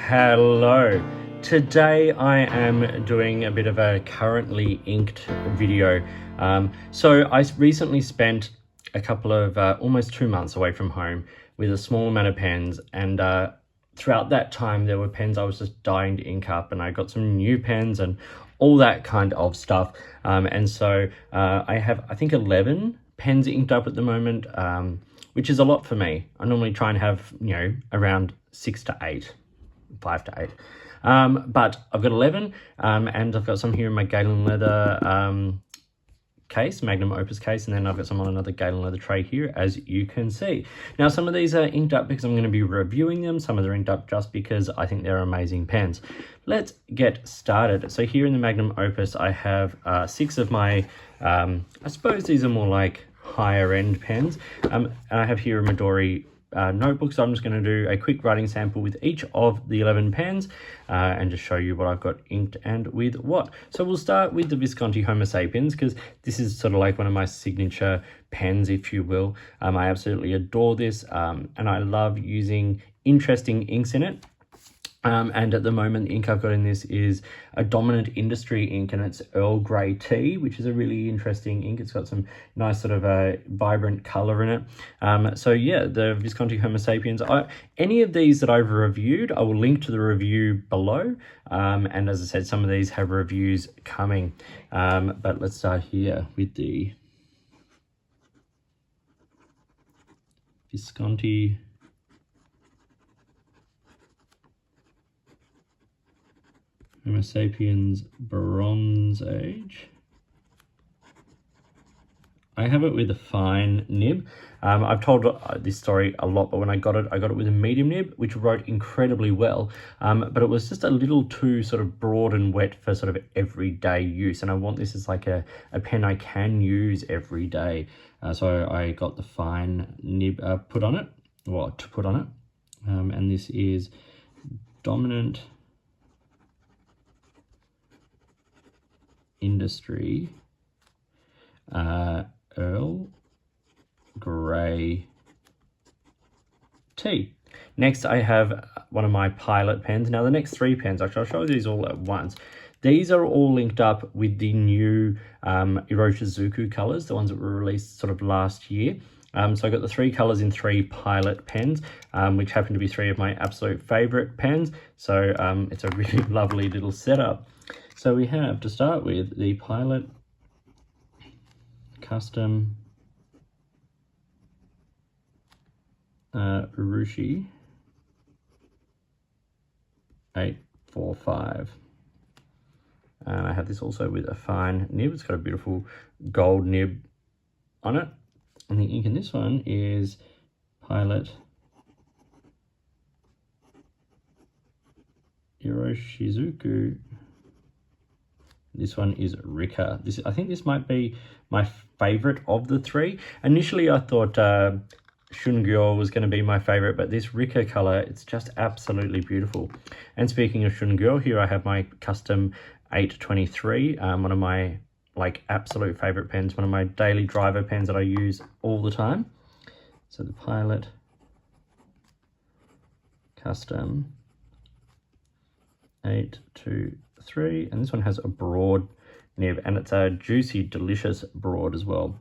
Hello. Today I am doing a bit of a currently inked video. So I recently spent a couple of almost 2 months away from home with a small amount of pens, and throughout that time there were pens I was just dying to ink up, and I got some new pens and all that kind of stuff. And so I have, I think, 11 pens inked up at the moment, which is a lot for me. I normally try and have, around 6 to 8. 5 to 8, but I've got 11, and I've got some here in my Galen leather case, Magnum Opus case, and then I've got some on another Galen leather tray here, as you can see. Now, some of these are inked up because I'm going to be reviewing them. Some of them are inked up just because I think they're amazing pens. Let's get started. So here in the Magnum Opus, I have 6 of my, I suppose these are more like higher end pens, and I have here a Midori notebook. So I'm just going to do a quick writing sample with each of the 11 pens and just show you what I've got inked and with what. So we'll start with the Visconti Homo Sapiens, because this is sort of like one of my signature pens, if you will. I absolutely adore this, and I love using interesting inks in it. And at the moment, the ink I've got in this is a Dominant Industry ink, and it's Earl Grey tea, which is a really interesting ink. It's got some nice sort of a vibrant color in it. So yeah, the Visconti Homo Sapiens, any of these that I've reviewed, I will link to the review below. And as I said, some of these have reviews coming. But let's start here with the Visconti Homo Sapiens Bronze Age. I have it with a fine nib. I've told this story a lot, but when I got it with a medium nib, which wrote incredibly well, but it was just a little too sort of broad and wet for sort of everyday use, and I want this as like a pen I can use every day. So I got the fine nib put on it, and this is Dominant Industry Earl Grey tea. Next, I have one of my Pilot pens. Now, the next 3 pens, actually, I'll show you these all at once. These are all linked up with the new Iroshizuku colors, the ones that were released sort of last year. So I got the 3 colors in 3 Pilot pens, which happen to be 3 of my absolute favorite pens. So it's a really lovely little setup. So we have, to start with, the Pilot Custom Urushi 845. And I have this also with a fine nib. It's got a beautiful gold nib on it. And the ink in this one is Pilot Iroshizuku. This one is Rika. I think this might be my favorite of the 3. Initially, I thought Shungyo was going to be my favorite, but this Rika color, it's just absolutely beautiful. And speaking of Shungyo, here I have my custom 823, one of my absolute favorite pens, one of my daily driver pens that I use all the time. So the Pilot Custom 823, and this one has a broad nib, and it's a juicy, delicious broad as well,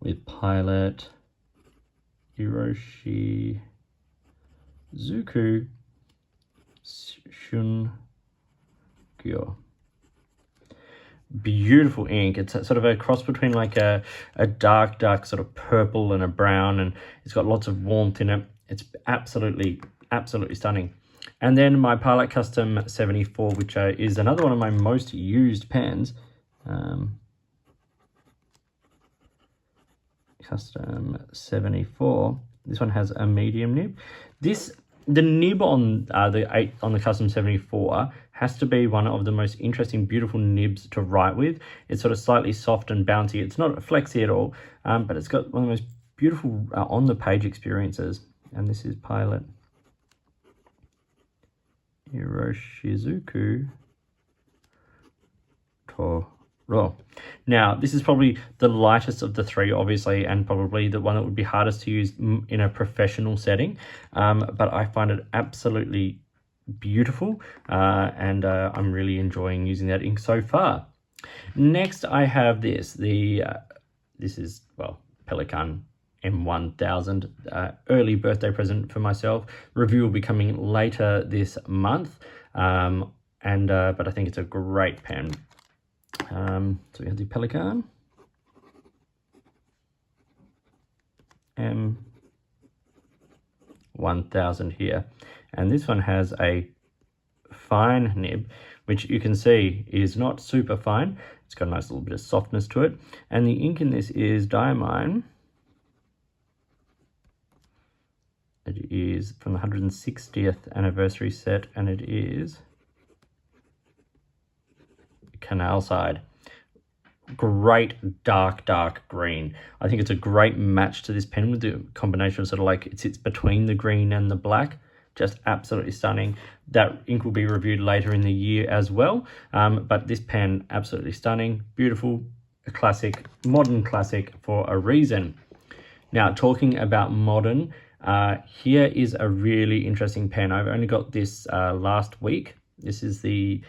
with Pilot Iroshizuku Shungyo. Beautiful ink. It's sort of a cross between like a dark sort of purple and a brown, and it's got lots of warmth in it. It's absolutely stunning. And then my Pilot Custom 74, which is another one of my most used pens. Custom 74. This one has a medium nib. The nib on the Custom 74 has to be one of the most interesting, beautiful nibs to write with. It's sort of slightly soft and bouncy. It's not flexy at all, but it's got one of the most beautiful on-the-page experiences. And this is Pilot Iroshizuku Toro. Now, this is probably the lightest of the 3, obviously, and probably the one that would be hardest to use in a professional setting. But I find it absolutely beautiful, and I'm really enjoying using that ink so far. Next, I have this. This is, well, Pelikan M1000, early birthday present for myself. Review will be coming later this month, but I think it's a great pen. So we have the Pelikan M1000 here, and this one has a fine nib, which you can see is not super fine. It's got a nice little bit of softness to it, and the ink in this is Diamine. It is from the 160th anniversary set, and it is Canal Side. Great dark green. I think it's a great match to this pen with the combination of sort of like it sits between the green and the black. Just absolutely stunning. That ink will be reviewed later in the year as well, but this pen, absolutely stunning, beautiful, a classic, modern classic for a reason. Now, talking about modern, here is a really interesting pen. I've only got this last week. This is the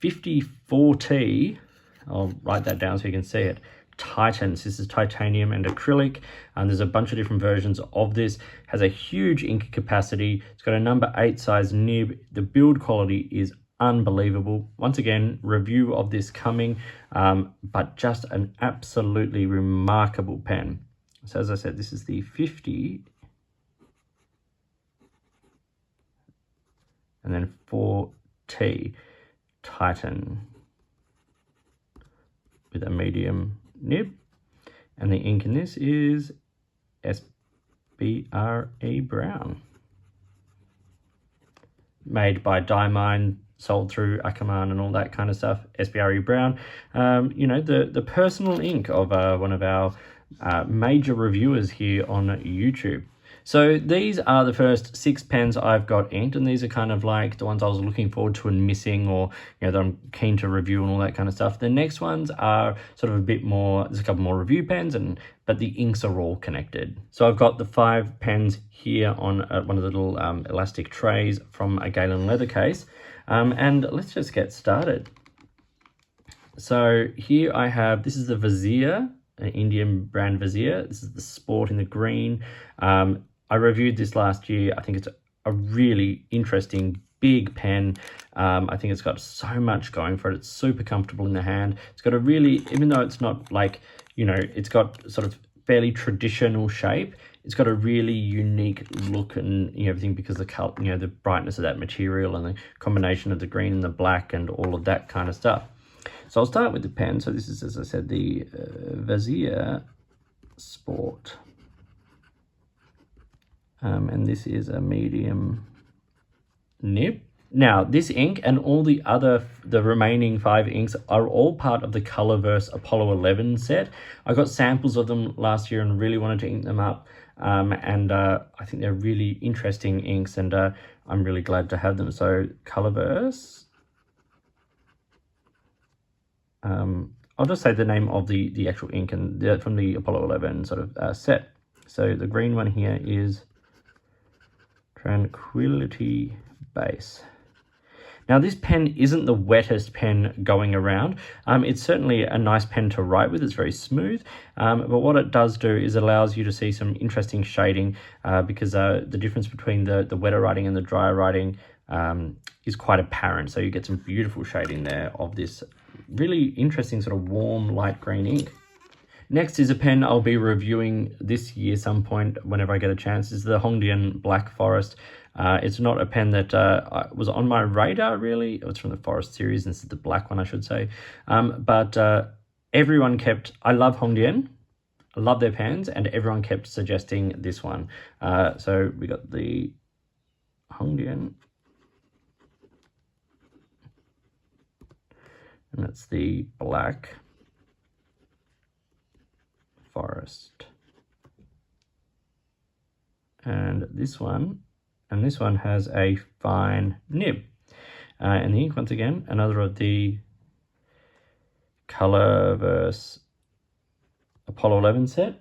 54T. I'll write that down so you can see it. Titans. This is titanium and acrylic, and there's a bunch of different versions of this. Has a huge ink capacity. It's got a number 8 size nib. The build quality is unbelievable. Once again, review of this coming, but just an absolutely remarkable pen. So as I said, this is the 50 and then 4T Titan with a medium nib, and the ink in this is SBRE Brown, made by Diamine, sold through Akamai and all that kind of stuff. SBRE Brown, you know, the personal ink of one of our major reviewers here on YouTube. So these are the first 6 pens I've got inked, and these are kind of like the ones I was looking forward to and missing, or you know, that I'm keen to review and all that kind of stuff. The next ones are sort of a bit more, there's a couple more review pens, but the inks are all connected. So I've got the 5 pens here on one of the little elastic trays from a Galen leather case, and let's just get started. So here I have, this is the Vizier, an Indian brand Vizier. This is the Sport in the green. I reviewed this last year. I think it's a really interesting big pen. I think it's got so much going for it. It's super comfortable in the hand. It's got a really, even though it's not like, you know, it's got sort of fairly traditional shape, it's got a really unique look and, you know, everything because the color, you know, the brightness of that material and the combination of the green and the black and all of that kind of stuff. So I'll start with the pen. So this is, as I said, the Vizier Sport. And this is a medium nib. Now, this ink and all the remaining 5 inks are all part of the Colorverse Apollo 11 set. I got samples of them last year and really wanted to ink them up. I think they're really interesting inks, and I'm really glad to have them. So Colorverse. I'll just say the name of the actual ink and from the Apollo 11 sort of set. So the green one here is Tranquility Base. Now, this pen isn't the wettest pen going around. It's certainly a nice pen to write with. It's very smooth. But what it does do is it allows you to see some interesting shading because the difference between the wetter writing and the drier writing is quite apparent. So you get some beautiful shading there of this really interesting sort of warm light green ink. Next is a pen I'll be reviewing this year some point whenever I get a chance. This is the Hongdian Black Forest. It's not a pen that was on my radar really. It was from the Forest series, and this is the black one I should say. But everyone kept, I love Hongdian, I love their pens, and everyone kept suggesting this one. So we got the Hongdian, and that's the Black Forest. And this one has a fine nib. And the ink, once again, another of the Colorverse Apollo 11 set.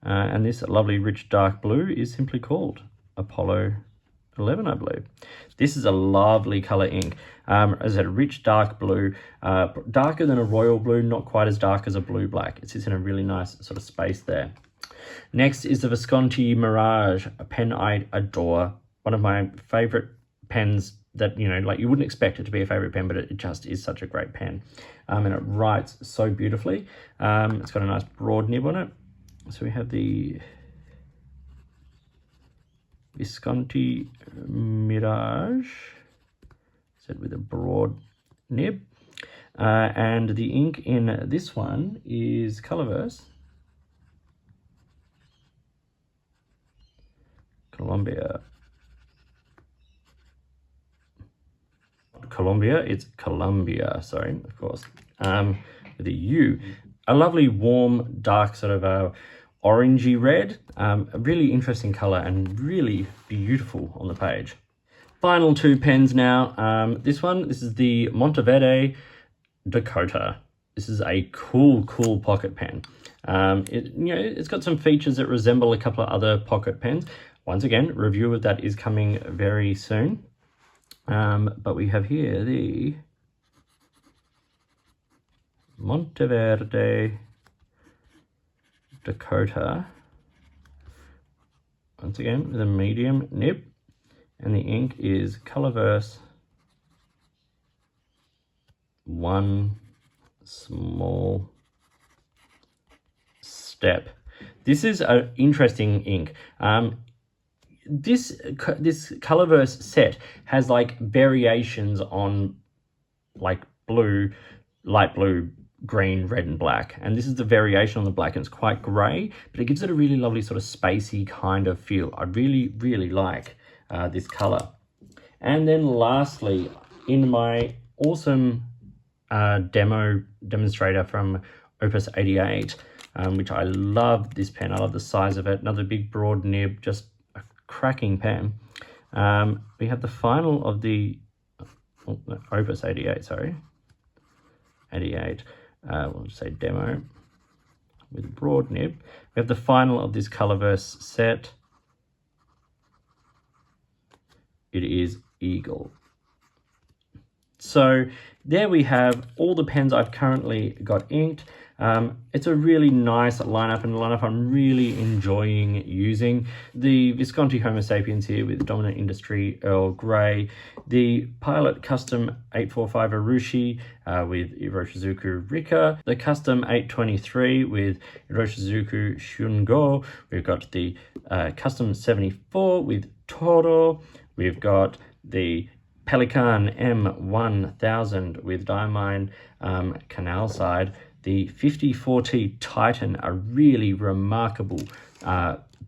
And this lovely rich dark blue is simply called Apollo 11, I believe. This is a lovely color ink. As a rich dark blue, darker than a royal blue, not quite as dark as a blue black. It sits in a really nice sort of space there. Next is the Visconti Mirage, a pen I adore. One of my favorite pens that, you know, like you wouldn't expect it to be a favorite pen, but it just is such a great pen. And it writes so beautifully. It's got a nice broad nib on it. So we have the Visconti Mirage, said with a broad nib. And the ink in this one is Colorverse Columbia. It's Columbia, sorry, of course, with a U. A lovely warm, dark sort of orangey red, a really interesting color and really beautiful on the page. Final two pens now. This is the Monteverde Dakota. This is a cool pocket pen. It's got some features that resemble a couple of other pocket pens. Once again, review of that is coming very soon. But we have here the Monteverde Dakota, once again with a medium nib, and the ink is Colorverse One Small Step. This is an interesting ink. This Colorverse set has like variations on like blue, light blue, green, red and black, and this is the variation on the black, and it's quite grey, but it gives it a really lovely sort of spacey kind of feel. I really like this color. And then lastly, in my awesome demonstrator from Opus 88, which I love this pen. I love the size of it. Another big broad nib, just a cracking pen. We have the final of the Opus 88, sorry. 88, we'll just say demo with a broad nib. We have the final of this Colorverse set. It is Eagle. So there we have all the pens I've currently got inked. It's a really nice lineup, and a lineup I'm really enjoying using. The Visconti Homo Sapiens here with Dominant Industry Earl Grey, the Pilot Custom 845 Urushi with Iroshizuku Rika, the Custom 823 with Iroshizuku Shungo. We've got the Custom 74 with Toro. We've got the Pelikan M1000 with Diamine Canal Side. The 54T Titan, a really remarkable,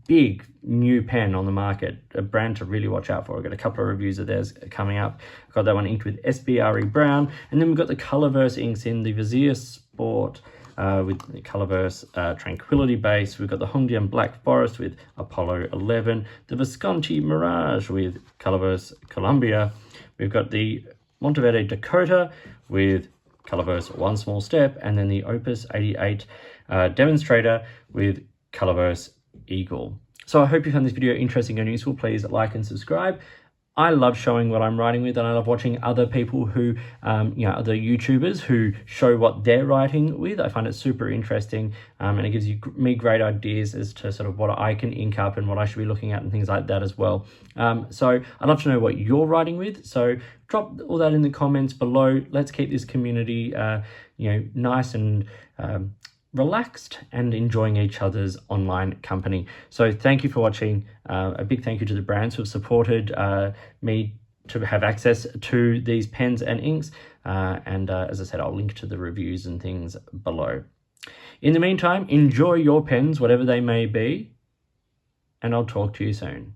big new pen on the market, a brand to really watch out for. I've got a couple of reviews of theirs coming up. I've got that one inked with SBRE Brown. And then we've got the Colorverse inks in the Vizier Sport with the Colorverse Tranquility Base. We've got the Hongdian Black Forest with Apollo 11. The Visconti Mirage with Colorverse Columbia. We've got the Monteverde Dakota with Colorverse One Small Step, and then the Opus 88 demonstrator with Colorverse Eagle. So I hope you found this video interesting and useful. Please like and subscribe. I love showing what I'm writing with, and I love watching other people who, other YouTubers who show what they're writing with. I find it super interesting, and it gives me great ideas as to sort of what I can ink up and what I should be looking at and things like that as well. So I'd love to know what you're writing with. So drop all that in the comments below. Let's keep this community, nice and relaxed and enjoying each other's online company. So thank you for watching. A big thank you to the brands who have supported me to have access to these pens and inks. As I said, I'll link to the reviews and things below. In the meantime, enjoy your pens, whatever they may be, and I'll talk to you soon.